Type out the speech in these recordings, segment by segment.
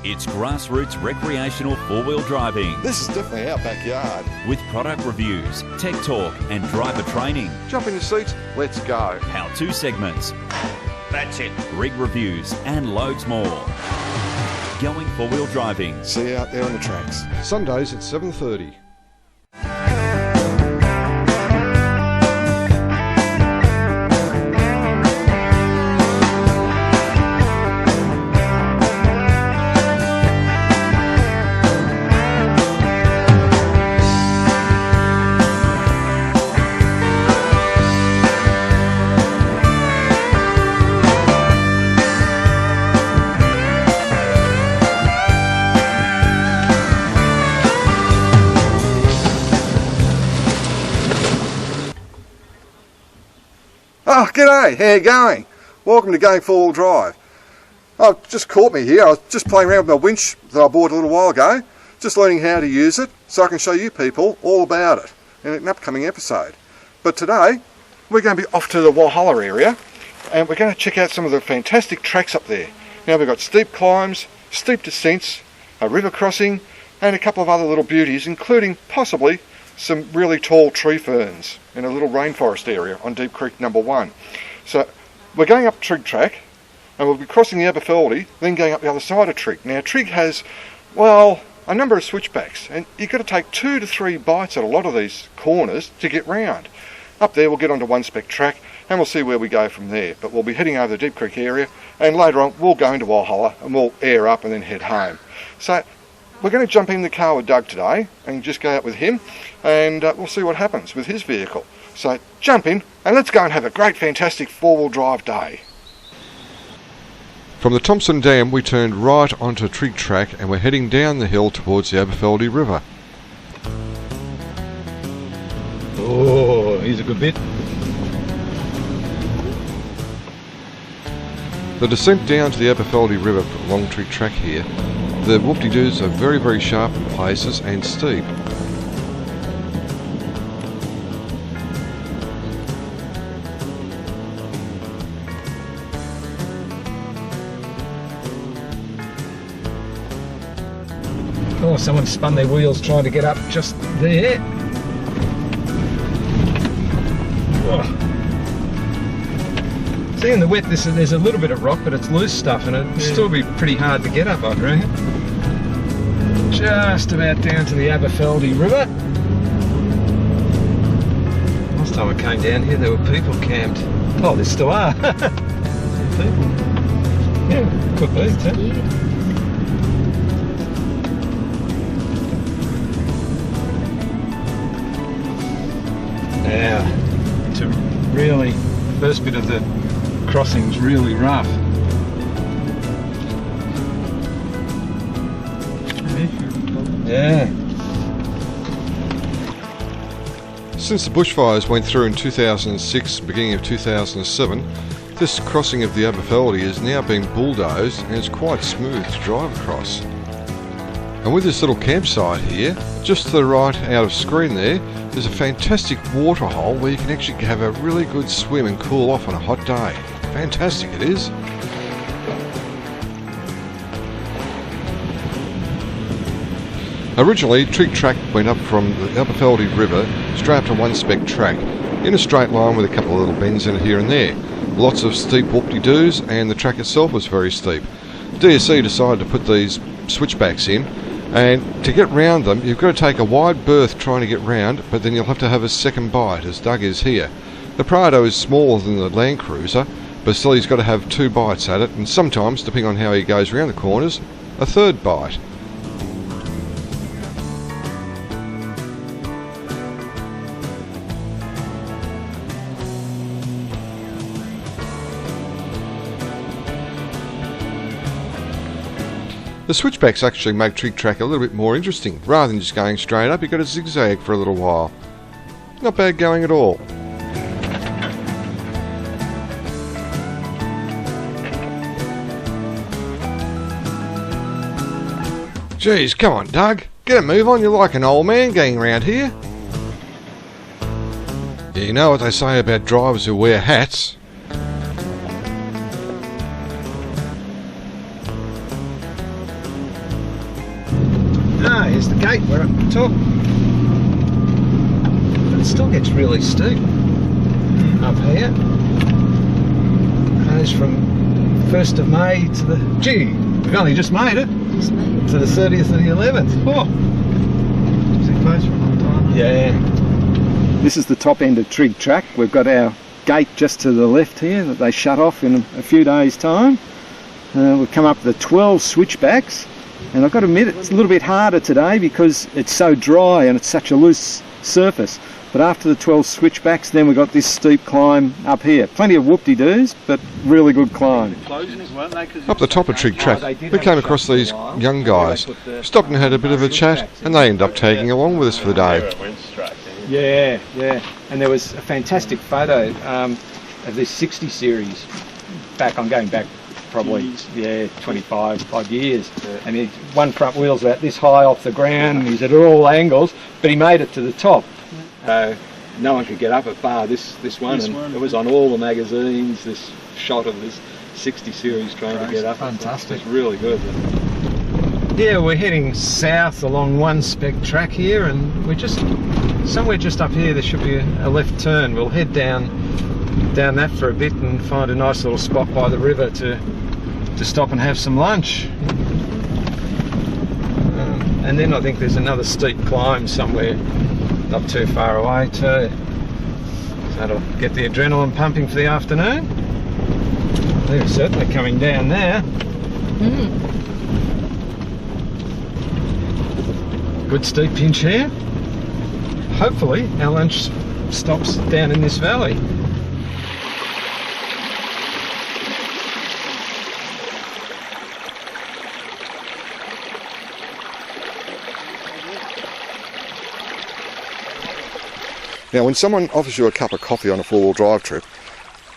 It's grassroots recreational four-wheel driving This is definitely our backyard. with product reviews, tech talk and driver training, Jump in your seats, let's go. how-to segments, That's it. rig reviews and loads more. Going four-wheel driving. See you out there on the tracks. Sundays at 7:30. Oh, g'day, how you going? Welcome to Going Four-Wheel Drive. Oh, just caught me here. I was just playing around with my winch that I bought a little while ago, just learning how to use it so I can show you people all about it in an upcoming episode. But today, we're going to be off to the Walhalla area and we're going to check out some of the fantastic tracks up there. Now we've got steep climbs, steep descents, a river crossing and a couple of other little beauties, including possibly some really tall tree ferns in a little rainforest area on Deep Creek number 1. So we're going up Trig Track and we'll be crossing the Aberfeldy, then going up the other side of Trig. Now Trig has, well, a number of switchbacks and you've got to take 2 to 3 bites at a lot of these corners to get round. Up there we'll get onto one spec track and we'll see where we go from there. But we'll be heading over the Deep Creek area and later on we'll go into Walhalla and we'll air up and then head home. So we're going to jump in the car with Doug today and just go out with him and we'll see what happens with his vehicle. So jump in and let's go and have a great fantastic four-wheel drive day. From the Thomson Dam we turned right onto Trig Track and we're heading down the hill towards the Aberfeldy River. Oh, here's a good bit. The descent down to the Aberfeldy River along Trig Track here, the whoop-de-doos are very, very sharp in places and steep. Oh, someone spun their wheels trying to get up just there. Oh. See, in the wet, there's a little bit of rock, but it's loose stuff, and it'll still be pretty hard to get up, I reckon. Just about down to the Aberfeldy River. Last time I came down here, there were people camped. Oh, there still are. People. Yeah, could be too. Now, to really, first bit of the crossing's really rough. Yeah. Since the bushfires went through in 2006, beginning of 2007, this crossing of the Aberfeldy has now been bulldozed and it's quite smooth to drive across. And with this little campsite here, just to the right out of screen there's a fantastic water hole where you can actually have a really good swim and cool off on a hot day. Fantastic it is. Originally, Trig Track went up from the Aberfeldy River straight up to one spec track in a straight line with a couple of little bends in it here and there. Lots of steep whoop-de-doos and the track itself was very steep. DSC decided to put these switchbacks in, and to get round them you've got to take a wide berth trying to get round, but then you'll have to have a second bite as Doug is here. The Prado is smaller than the Land Cruiser, but still he's got to have 2 bites at it, and sometimes, depending on how he goes around the corners, a third bite. The switchbacks actually make Trig Track a little bit more interesting. Rather than just going straight up, you've got to zigzag for a little while. Not bad going at all. Geez, come on Doug, get a move on, you're like an old man going around here. You know what they say about drivers who wear hats. There's the gate, we're up the top. But it still gets really steep up here. Goes from 1st of May to the... Gee, we've only just made it. To the 30th of the 11th. Oh. Is it closed for a long time? Yeah. This is the top end of Trig Track. We've got our gate just to the left here that they shut off in a few days' time. We've come up the 12 switchbacks, and I've got to admit it's a little bit harder today because it's so dry and it's such a loose surface. But after the 12 switchbacks, then we've got this steep climb up here. Plenty of whoop-de-doos, but really good climb. Up the top of Trig Track, we came across these young guys. Stopped and had a bit of a chat, and they ended up tagging along with us for the day. Yeah. And there was a fantastic photo of this 60 series. I'm going back probably 25 years. And one front wheel's about this high off the ground, and he's at all angles, but he made it to the top. No one could get up as far this one, and it was on all the magazines, this shot of this 60 series trying to get up. Fantastic. It's really good. Yeah, we're heading south along one spec track here, and we're just somewhere just up here. There should be a left turn. We'll head down that for a bit and find a nice little spot by the river to stop and have some lunch. And then I think there's another steep climb somewhere not too far away too. So that'll get the adrenaline pumping for the afternoon. They're certainly coming down now. Good steep pinch here. Hopefully our lunch stops down in this valley. Now, when someone offers you a cup of coffee on a four-wheel drive trip,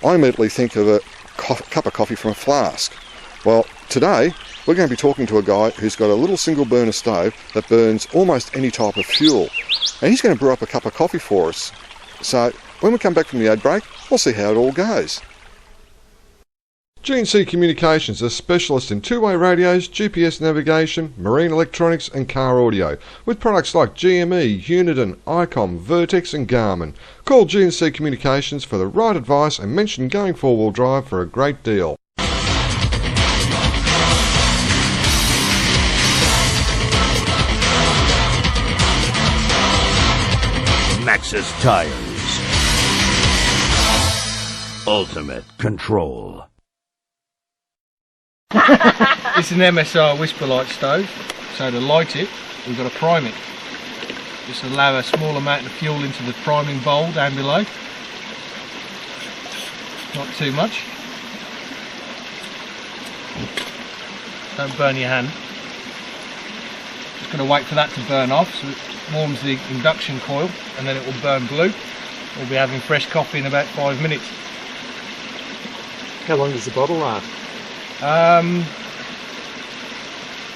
I immediately think of a cup of coffee from a flask. Well, today we're going to be talking to a guy who's got a little single burner stove that burns almost any type of fuel, and he's going to brew up a cup of coffee for us. So when we come back from the ad break, we'll see how it all goes. G&C Communications, a specialist in two-way radios, GPS navigation, marine electronics and car audio, with products like GME, Uniden, ICOM, Vertex and Garmin. Call G&C Communications for the right advice and mention Going Four-Wheel Drive for a great deal. Maxxis Tires. Ultimate control. It's an MSR whisper light stove, so to light it we've got to prime it. Just allow a small amount of fuel into the priming bowl down below, not too much, don't burn your hand. Just going to wait for that to burn off so it warms the induction coil and then it will burn blue. We'll be having fresh coffee in about 5 minutes. How long does the bottle last?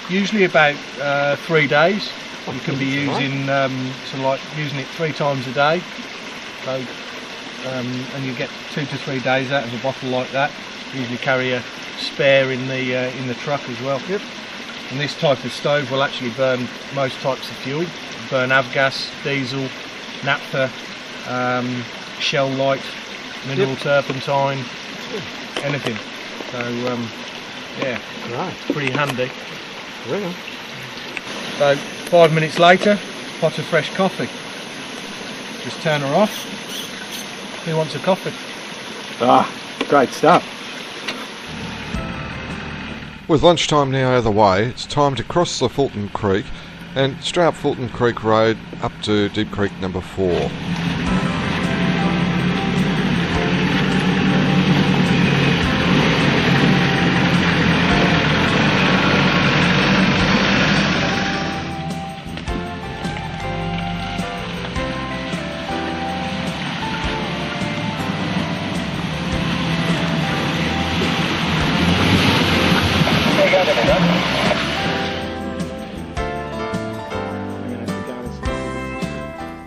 Usually about 3 days. You can be using using it 3 times a day. So, and you get 2 to 3 days out of a bottle like that. Usually carry a spare in the truck as well. Yep. And this type of stove will actually burn most types of fuel. Burn avgas, diesel, naphtha, shell light, mineral turpentine, anything. So yeah, right, pretty handy. Really? So 5 minutes later, pot of fresh coffee. Just turn her off. Who wants a coffee? Ah, great stuff. With lunchtime now out of the way, it's time to cross the Fulton Creek and straight up Fulton Creek Road up to Deep Creek number 4.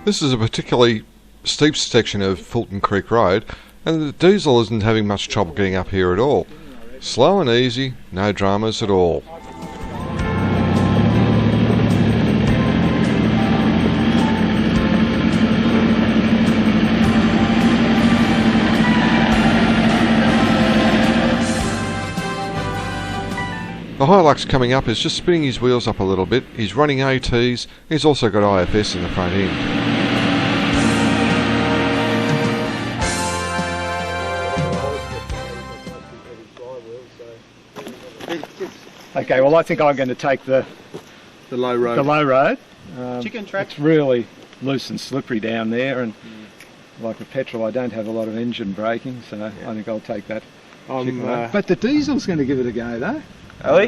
This is a particularly steep section of Fulton Creek Road, and the diesel isn't having much trouble getting up here at all. Slow and easy, no dramas at all. The Hilux coming up is just spinning his wheels up a little bit. He's running ATs. He's also got IFS in the front end. Okay, well I think I'm going to take the low road. The low road. Chicken track. It's really loose and slippery down there, and like the petrol, I don't have a lot of engine braking, so I think I'll take that. But the diesel's going to give it a go, though. Oh, I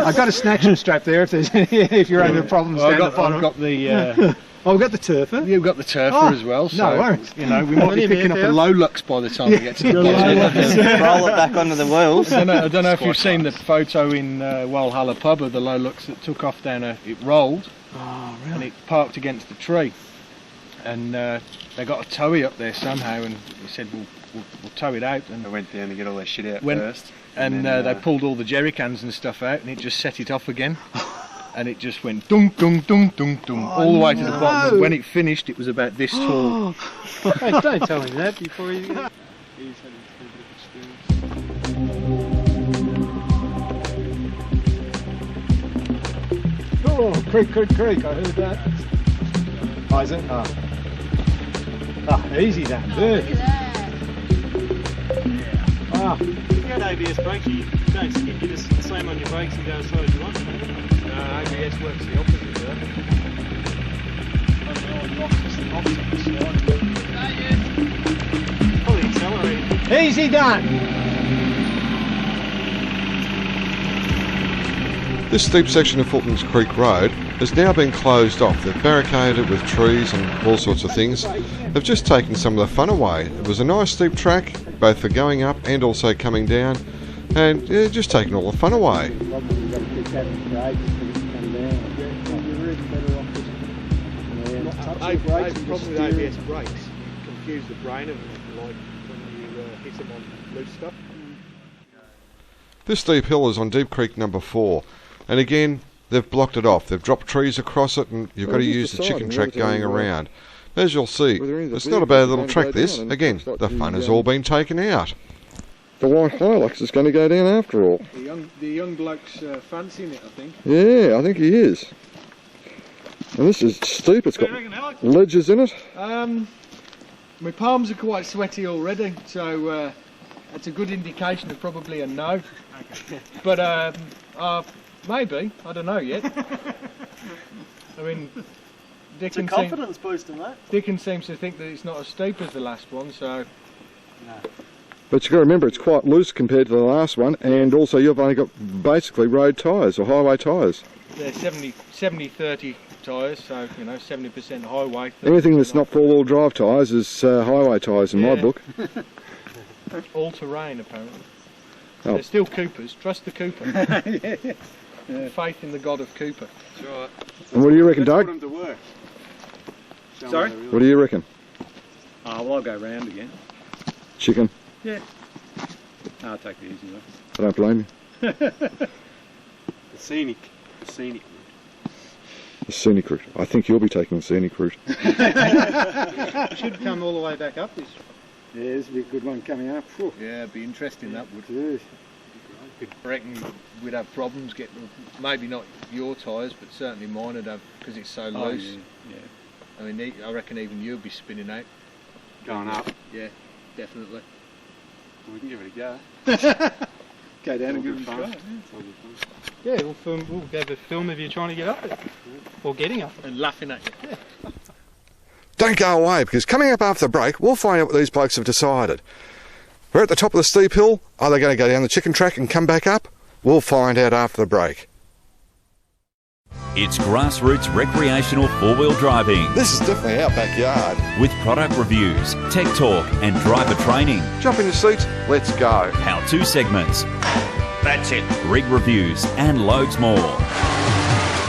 I've got a snatching strap there if there's if you're having problems down the bottom. I've got the. We've got the turfer. You've got the turfer as well. So, no worries. You know, we might be picking up a low lux by the time we get to the bottom. Roll it back onto the wheels. I don't know if you've seen the photo in Walhalla pub of the low lux that took off down it rolled, and it parked against a tree, and they got a towie up there somehow, and he said we'll tow it out, and I went down to get all their shit out first, and then, they pulled all the jerry cans and stuff out, and it just set it off again. And it just went dunk, dunk, dunk, dunk, dunk, all the way to the bottom. And when it finished, it was about this tall. Hey, don't tell him that before you go. Oh, creak, creak, creak, I heard that. Oh, is it? Easy then, good. If you had ABS brakes, you don't skip, you just slam on your brakes and go as slow as you want. ABS works the opposite, though. Probably accelerating. Easy done. This steep section of Fulton's Creek Road has now been closed off. They've barricaded it with trees and all sorts of things. They've just taken some of the fun away. It was a nice steep track, both for going up and also coming down, and just taking all the fun away. The problem with ABS brakes, confuse the brain of them, like when you hit them on loose stuff. This steep hill is on Deep Creek number 4, and again they've blocked it off. They've dropped trees across it, and you've got to use the chicken track going around. As you'll see, it's not a bad little track this. Again, the fun has all been taken out. The white Hilux is going to go down after all. The young bloke's fancying it, I think. Yeah, I think he is. And this is steep, it's got ledges in it. My palms are quite sweaty already, so that's a good indication of probably a no. But maybe, I don't know yet. I mean, It's a confidence booster, mate. Dickens seems to think that it's not as steep as the last one, so... No. But you've got to remember it's quite loose compared to the last one, and also you've only got basically road tyres or highway tyres. They're 70-30 tyres, so, you know, 70% highway. Anything that's not four-wheel drive tyres is highway tyres in my book. All terrain, apparently. Oh. They're still Coopers. Trust the Cooper. Faith in the God of Cooper. That's right. And what do you reckon, Doug? Put them to work. Sorry? What do you reckon? Well, I'll go round again. Chicken? Yeah. I'll take the easy one. I don't blame you. The scenic. The scenic route. I think you'll be taking the scenic route. Should come all the way back up this. Yeah, this would be a good one coming up. Whew. Yeah, it'd be interesting, that would. Yes. I reckon we'd have problems getting, maybe not your tyres, but certainly mine would have, because it's so loose. Yeah. I mean, I reckon even you'd be spinning out. Going up. Yeah, definitely. We can give it a go. Go down and give it a fun. try. It's all good fun. Yeah, we'll go to film of you trying to get up there. Or getting up. And laughing at you. Don't go away, because coming up after the break, we'll find out what these blokes have decided. We're at the top of the steep hill. Are they going to go down the chicken track and come back up? We'll find out after the break. It's grassroots recreational four-wheel driving This is definitely our backyard. with product reviews, tech talk and driver training, Jump in your seats, let's go. how-to segments, that's it, rig reviews and loads more.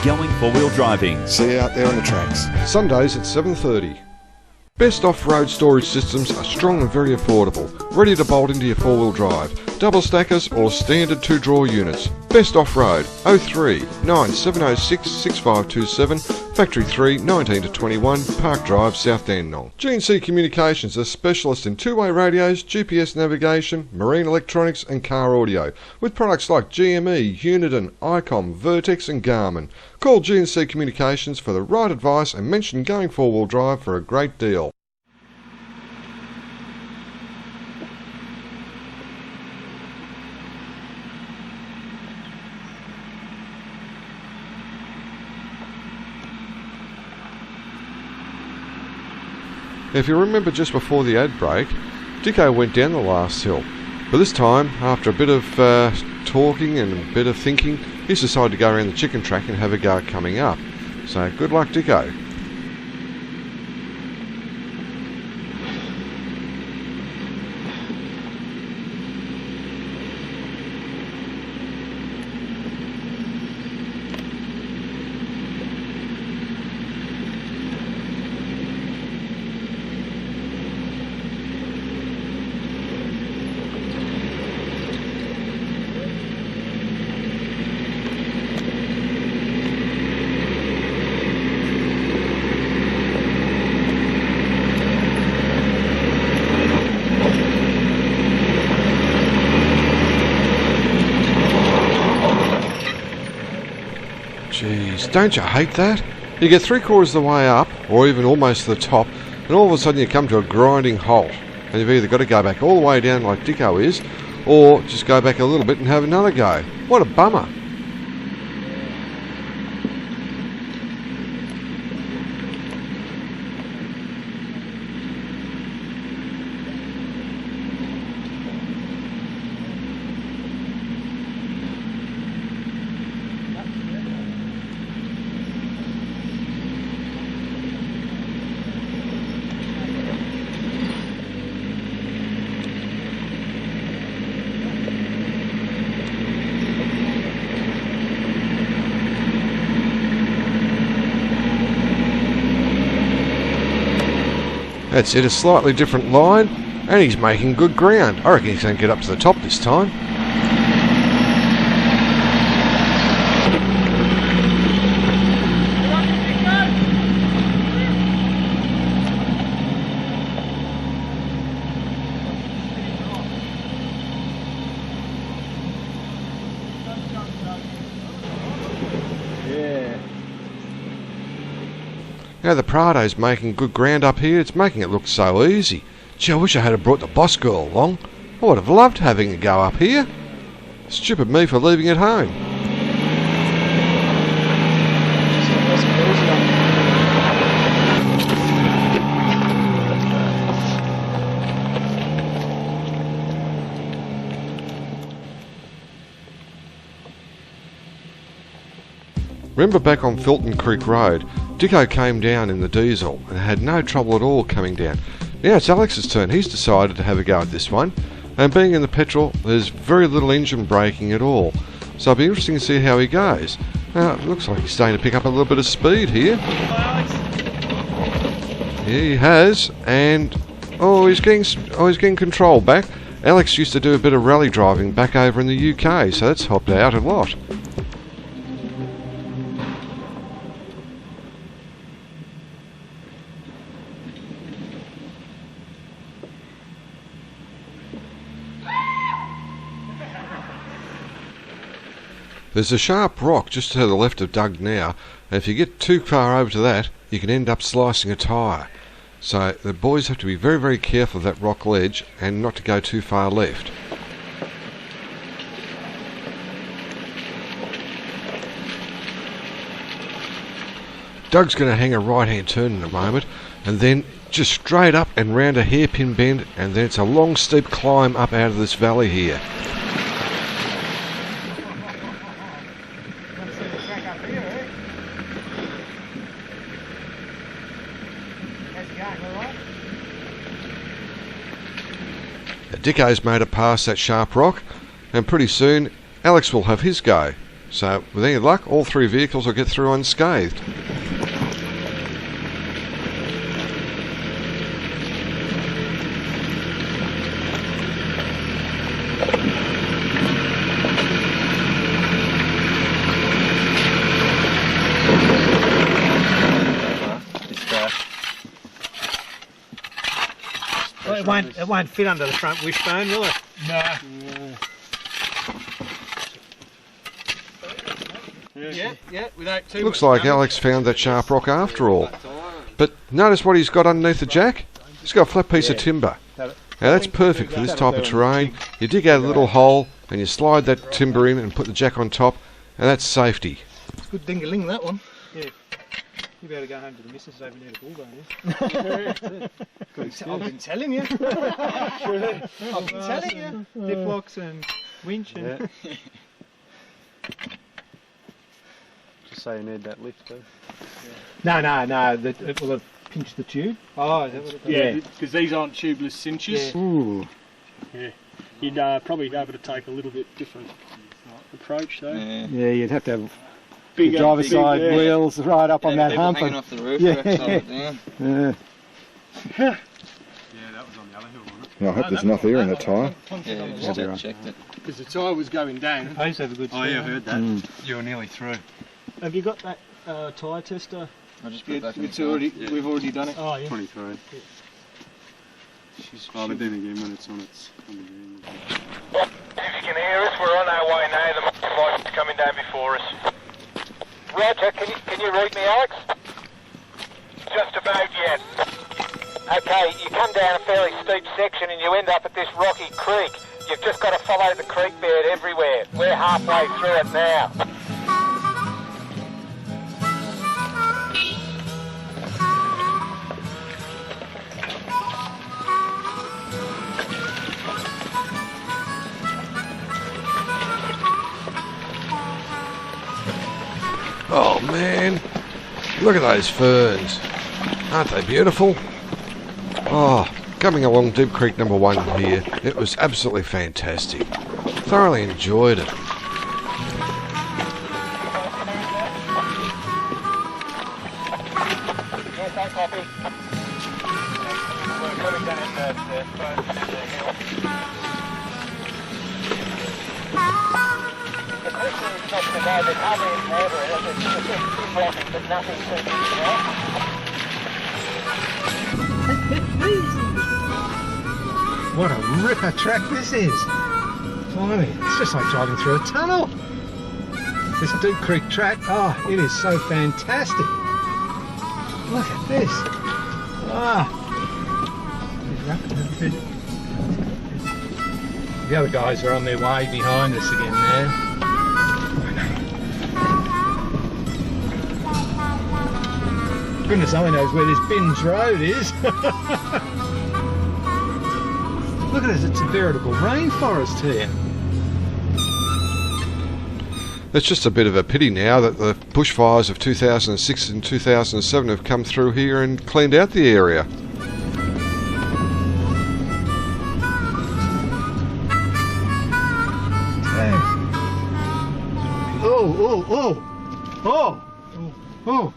Going four-wheel driving. See you out there on the tracks. Sundays at 7:30. Best off-road storage systems are strong and very affordable, ready to bolt into your four-wheel drive. double stackers or standard 2-draw units. Best off-road 03 9706 6527, Factory 3 19 to 21, Park Drive, South Dandenong. G&C Communications, a specialist in two-way radios, GPS navigation, marine electronics and car audio, with products like GME, Uniden, ICOM, Vertex and Garmin. Call G&C Communications for the right advice and mention Going 4-Wheel Drive for a great deal. If you remember just before the ad break, Dicko went down the last hill. But this time, after a bit of talking and a bit of thinking, he's decided to go around the chicken track and have a go at coming up. So good luck, Dicko. Jeez, don't you hate that? You get 3/4 of the way up, or even almost to the top, and all of a sudden you come to a grinding halt. And you've either got to go back all the way down like Dicko is, or just go back a little bit and have another go. What a bummer. That's it, a slightly different line, and he's making good ground. I reckon he's going to get up to the top this time. Now the Prado's making good ground up here. It's making it look so easy. Gee, I wish I had brought the boss girl along. I would have loved having a go up here. Stupid me for leaving it home. Remember back on Filton Creek Road, Dicko came down in the diesel and had no trouble at all coming down. Now it's Alex's turn. He's decided to have a go at this one, and being in the petrol, there's very little engine braking at all, so it'll be interesting to see how he goes. Now it looks like he's starting to pick up a little bit of speed here. Yeah, he has, and he's getting control back. Alex used to do a bit of rally driving back over in the UK, so that's helped out a lot. There's a sharp rock just to the left of Doug now, and if you get too far over to that, you can end up slicing a tyre. So the boys have to be very, very careful of that rock ledge and not to go too far left. Doug's going to hang a right-hand turn in a moment, and then just straight up and round a hairpin bend, and then it's a long, steep climb up out of this valley here. Dicko's made it past that sharp rock, and pretty soon Alex will have his go. So with any luck, all three vehicles will get through unscathed. It won't fit under the front wishbone, will it? No. Yeah, without too Looks much like Alex found that sharp rock after all. But notice what he's got underneath the jack? He's got a flat piece of timber. Now that's perfect for this type of terrain. You dig out a little hole and you slide that timber in and put the jack on top, and that's safety. It's good ding-a-ling, that one. Yeah. You better go home to the missus over near the bullbone. I've been telling you. I've been telling you. Diplocs and winch and... Just say you need that lift too. No. It will have pinched the tube. Oh, is that what it does? Yeah. Because these aren't tubeless cinches. Yeah. Ooh. Yeah. You'd probably be able to take a little bit different approach though. Yeah, you'd have to have Bigger, the driver's side yeah. wheels right up on that hump. Hanging off the roof. Yeah. Down. Yeah. Yeah, that was on the other hill, wasn't it? I hope there's enough air in that tyre. Yeah, we just checked it. Because the tyre was going down. I used to have a good Oh yeah, I heard that. Mm. You were nearly through. Have you got that tyre tester? I just put it back in It's the car. already, Yeah. we've already done it. Oh, yeah. 23. Oh, but then again, when it's on, it's on the green. If you can hear us, we're on our way now. The motorbike's coming down before us. Roger, can you read me, Alex? Just about, yes. Okay, you come down a fairly steep section and you end up at this rocky creek. You've just got to follow the creek bed everywhere. We're halfway through it now. Oh man, look at those ferns. Aren't they beautiful? Oh, coming along Deep Creek number 1 here, it was absolutely fantastic. Thoroughly enjoyed it. Yes, I copy. We're coming down the hill. The question is not to know, there's hardly any water in it. It's just too rocky, but nothing too deep. What a ripper track this is. Blimey, it's just like driving through a tunnel. This Deep Creek track, oh, it is so fantastic. Look at this. Ah. The other guys are on their way behind us again now. Goodness only knows where this Binge Road is. Look at this, it's a veritable rainforest here. It's just a bit of a pity now that the bushfires of 2006 and 2007 have come through here and cleaned out the area. Oh.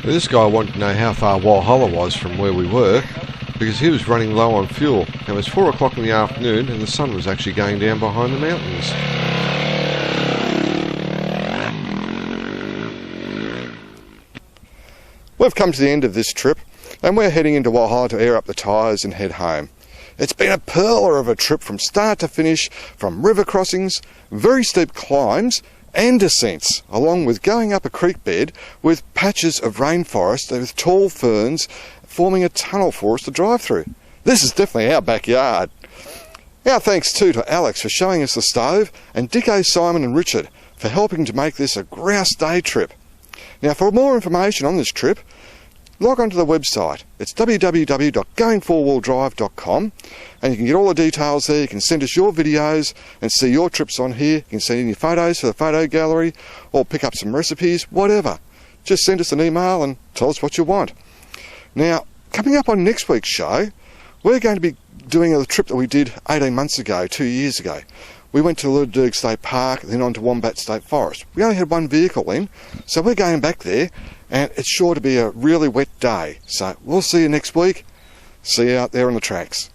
This guy wanted to know how far Walhalla was from where we were, because he was running low on fuel. It was 4 o'clock in the afternoon and the sun was actually going down behind the mountains. We've come to the end of this trip and we're heading into Walhalla to air up the tyres and head home. It's been a pearler of a trip from start to finish, from river crossings, very steep climbs and descents, along with going up a creek bed with patches of rainforest with tall ferns forming a tunnel for us to drive through. This is definitely our backyard. Our thanks too to Alex for showing us the stove, and Dicko, Simon and Richard for helping to make this a grouse day trip. Now for more information on this trip, log on to the website. It's www.going4wheeldrive.com, and you can get all the details there. You can send us your videos and see your trips on here. You can send in your photos for the photo gallery or pick up some recipes, whatever. Just send us an email and tell us what you want. Now, coming up on next week's show, we're going to be doing a trip that we did 18 months ago, 2 years ago. We went to Lurdurg State Park, then on to Wombat State Forest. We only had one vehicle in, so we're going back there, and it's sure to be a really wet day. So we'll see you next week. See you out there on the tracks.